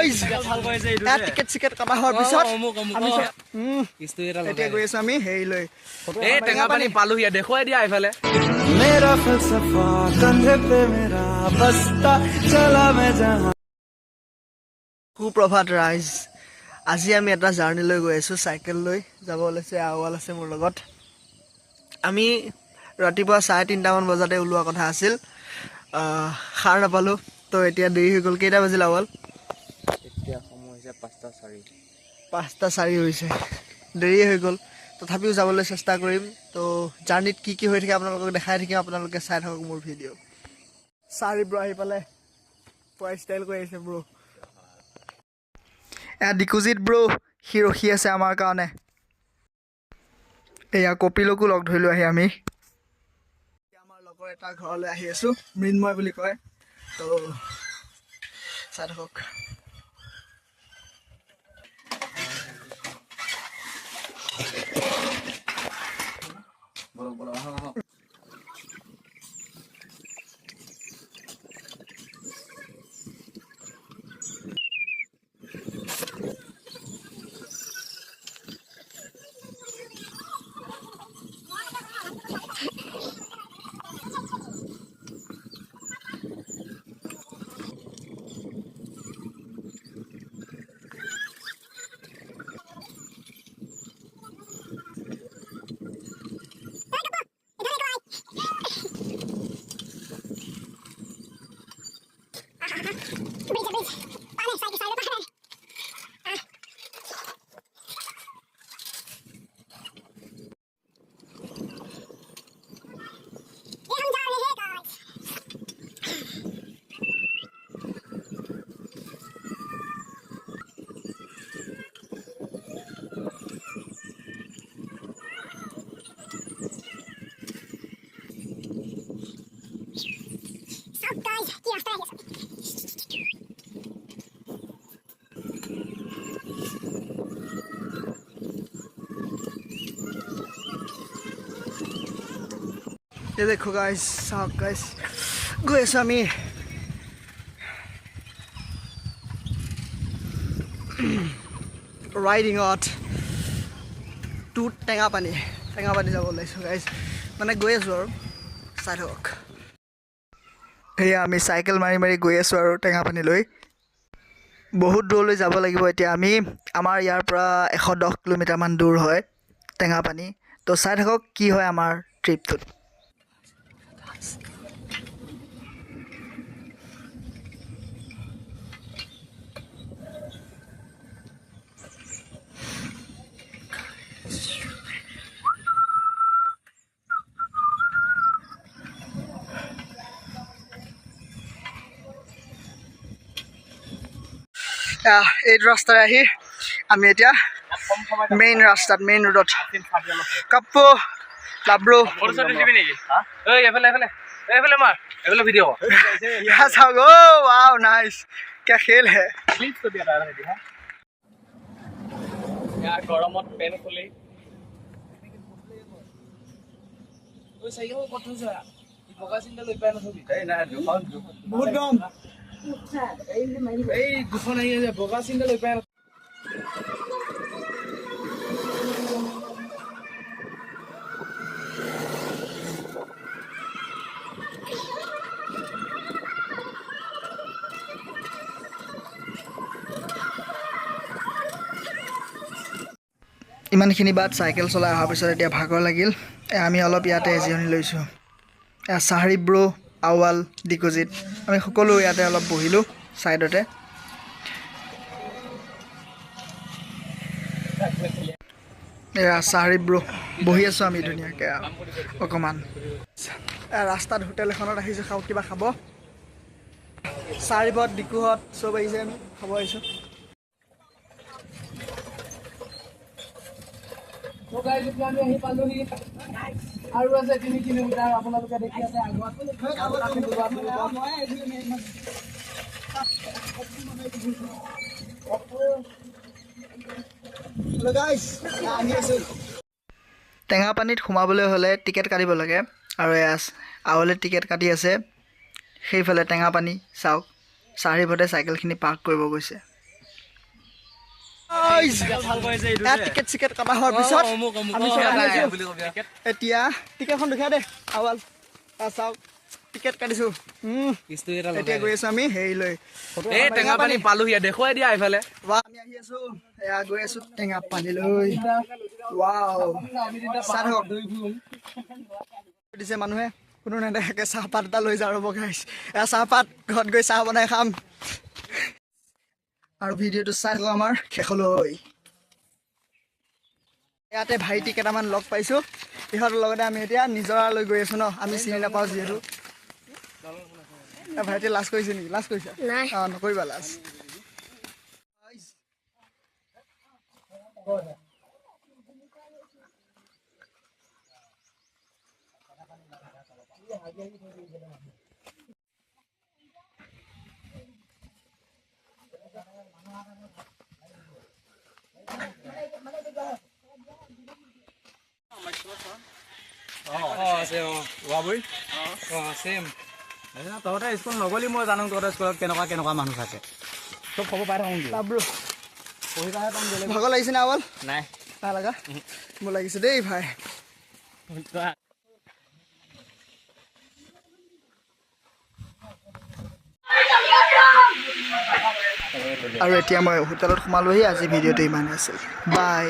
guys ticket চিকেট কটা হোৱাৰ পিছত এতিয়া গৈ আছো আমি হেৰিলৈ টেঙাপানী পালোহি দেখুৱাই দিয়া এইফালে मेरा फलसफा कंधे पे मेरा बस्ता चला मैं जहां সুপ্ৰভাত ৰাইজ আজি আমি এটা জাৰ্ণিলৈ গৈ আছোঁ চাইকেল লৈ যাব ওলাইছে আৱাল আছে মোৰ লগত আমি ৰাতিপুৱা 3:30মান বজাতে ওলোৱা কথা আছিল সাৰ নাপালোঁ তো এতিয়া দেৰি হৈ গ'ল কেইটা বাজিল আৱাল এতিয়া সময় হৈছে 5:04 হৈছে দেৰি হৈ গ'ল তথাপিও যাবলৈ চেষ্টা কৰিম তো জাৰ্ণিত কি হৈ থাকে আপোনালোকক দেখাই থাকিম আপোনালোকে চাই থাকক মোৰ ভিডিঅ' চাৰি ব্ৰ আহি পালে পুৰা ষ্টাইল কৰি আহিছে ব্ৰ এয়া ডিকুজিত ব্ৰ সি ৰখি আছে আমাৰ কাৰণে এয়া কপিলকো লগ ধৰিলোঁ আহি আমি আমাৰ লগৰ এটা ঘৰলৈ আহি আছোঁ মৃন্ময় বুলি কয় তো চাই থাকক ये देखो गाइस साहब गाइस गए आছো আমি ৰাইডিঙত টু টেঙাপানী যাব ওলাইছোঁ গাইজ মানে গৈ আছোঁ আৰু চাই থাকক সেয়া আমি চাইকেল মাৰি মাৰি গৈ আছোঁ আৰু টেঙাপানীলৈ বহুত দূৰলৈ যাব লাগিব এতিয়া আমি আমাৰ ইয়াৰ পৰা 110 কিলোমিটাৰমান দূৰ হয় টেঙাপানী তো চাই থাকক কি হয় আমাৰ ট্ৰিপটোত এই ৰাস্তাৰে আহি আমি এতিয়া মেইন ৰাস্তাত মেইন ৰোডত কাপ্পু লাব্ৰু वाओ नाइस क्या खेल है গৰমত পেন খুলি बहुत गरम এই দুখন আহি আছে বগা চিন্তা লৈ পাই ইমানখিনি বাট চাইকেল চলাই অহাৰ পিছত এতিয়া ভাগৰ লাগিল আমি অলপ ইয়াতে জিৰণি লৈছোঁ চাহাৰী ব্ৰ আৱাল ডিকুজিত আমি সকলো ইয়াতে অলপ বহিলোঁ ছাইডতে এয়া চাহাৰী ব্ৰ বহি আছোঁ আমি ধুনীয়াকৈ অকণমান ৰাস্তাত হোটেল এখনত আহিছোঁ খাওঁ কিবা খাব চাৰিবত ডিকুহঁত চব আহিছে আমি খাব আহিছোঁ আমি আহি পালোহি আৰু আছে 3 কিলোমিটাৰ আপোনালোকে দেখি আছে আগত টেঙাপানীত সোমাবলৈ হ'লে টিকেট কাটিব লাগে আৰু আৱলে টিকেট কাটি আছে সেইফালে টেঙাপানী চাওক চাৰিফালে চাইকেলখিনি পাৰ্ক কৰিব গৈছে গাইজ ইয়াত টিকেট চিকেট কটা হোৱাৰ পিছত আমি চব আহি আছো এতিয়া টিকেটখন দেখাই দে আৱাল চাওক টিকেট কাটিছোঁ এতিয়া গৈ আছো আমি হেৰিলৈ টেঙাপানী পালোহি দেখুৱাই দিয়া এইফালে আমি আহি আছো এয়া গৈ আছো টেঙাপানীলৈ ৱাও চাহ হওক দিছে মানুহে কোনো নেদেখাকে চাহপাত এটা লৈ যাওঁ ৰ'ব গাইছ এয়া চাহপাত ঘৰত গৈ চাহ বনাই খাম আৰু ভিডিঅ'টো চাই থাকক আমাৰ শেষলৈ ইয়াতে ভাইটি কেইটামান লগ পাইছোঁ ইহঁতৰ লগতে আমি এতিয়া নিজৰালৈ গৈ আছোঁ ন আমি চিনি নাপাওঁ যিহেতু ভাইটি লাজ কৰিছে নেকি লাজ কৰিছা অঁ নকৰিবা লাজ তহঁতে স্কুল নগলি মই জানো তহঁতে স্কুলত কেনেকুৱা কেনেকুৱা মানুহ থাকে চব খবৰ পাই থাকোঁ লাব্ৰু পঢ়ি পাই পাম বেলেগ ভাগৰ লাগিছে নে আৱল নাই নাই লগা মোৰ লাগিছে দেই ভাই আৰু এতিয়া মই হোটেলত সোমালোহি আজি ভিডিঅ'টো ইমানেই আছিল বাই